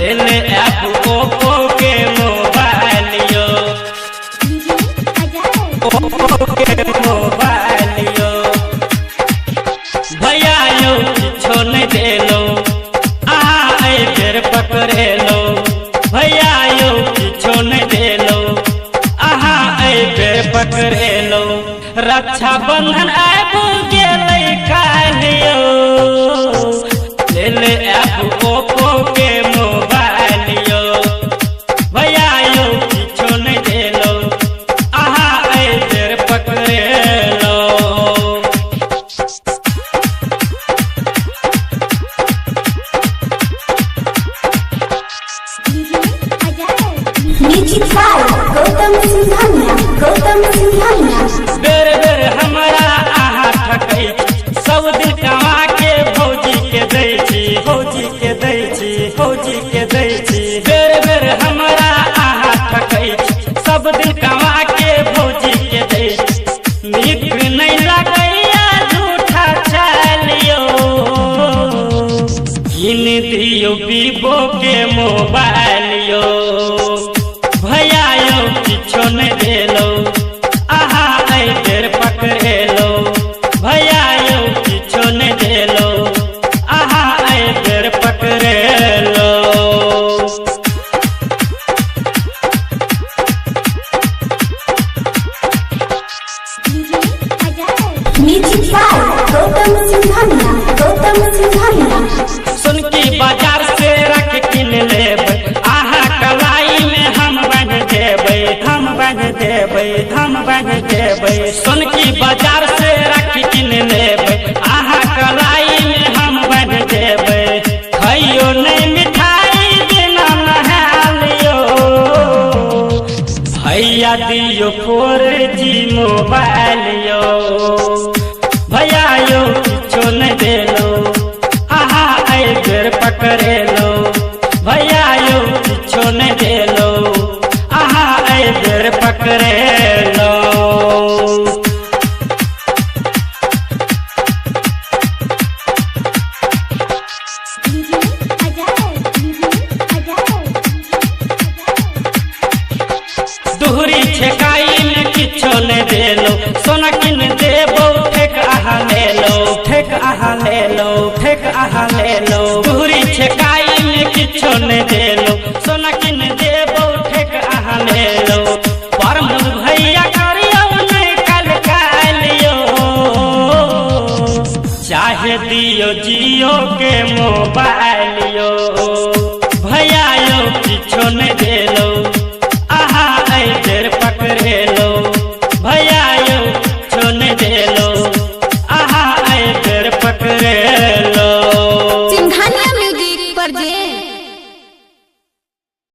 ले ले app Oppo के मोबाइल यो, ओप्पो के मोबाइल यो। भैया यो किछो नहीं देलो, आए बेर पकड़े लो। भैया यो किछो नहीं देलो, आए बेर पकड़े लो। रक्षा बंधन ऐप गेलै काल्हियो, ले ले ऐप ओप्पो के मोबाइल यो। भैया यो किछो नहीं देलो, आए बेर पकड़े लो। गौतम सिंघानिया, गौतम सिंघानिया। बेर बेर हमरा आहा ठकै, सब दिन कमा के भौजी के दै छी, भौजी के दै छी, भौजी के दै छी। बेर बेर हमरा आहा ठकै, सब दिन कमा के भौजी के दै छी। नीक नहीं लगैया झूठा चालियो, किन दियो वीवो के मोबाइल यो। भैया यो किछो नहीं देलो, आए बेर पकड़े लो। भैया यो किछो नहीं देलो, आए बेर पकड़े लो। गौतम सिंघानिया, गौतम सिंघानिया। सुनकी बाजार से रख किन लेबै, आहा कलाई में हम बन देबै, हम बन देबै, हम बन देबै। सुनकी बाजार से रख किन लेबै, आहा कलाई में हम बन देबै। खइयो नहीं मिठाई बिना नहा लियो, भैया दियो 4G मोबाइल यो। भैया यो किछो नहीं देलो, आए बेर पकड़े लो। भैया यो किछो नहीं देलो, आए बेर पकड़े लो। दुहरी छेकाई में किछो नहीं देलो, सोना किन देबो ठेक आहा ले लो, ठेक आहा ले लो, ठेक आहा ले लो। दुहरी छेकाई में किछो नहीं देलो, सोना किन देबो ठेक आहा ले लो। परमुद भैया करियो नहीं कल कालियो, चाहे दियो जियो के मोबाइल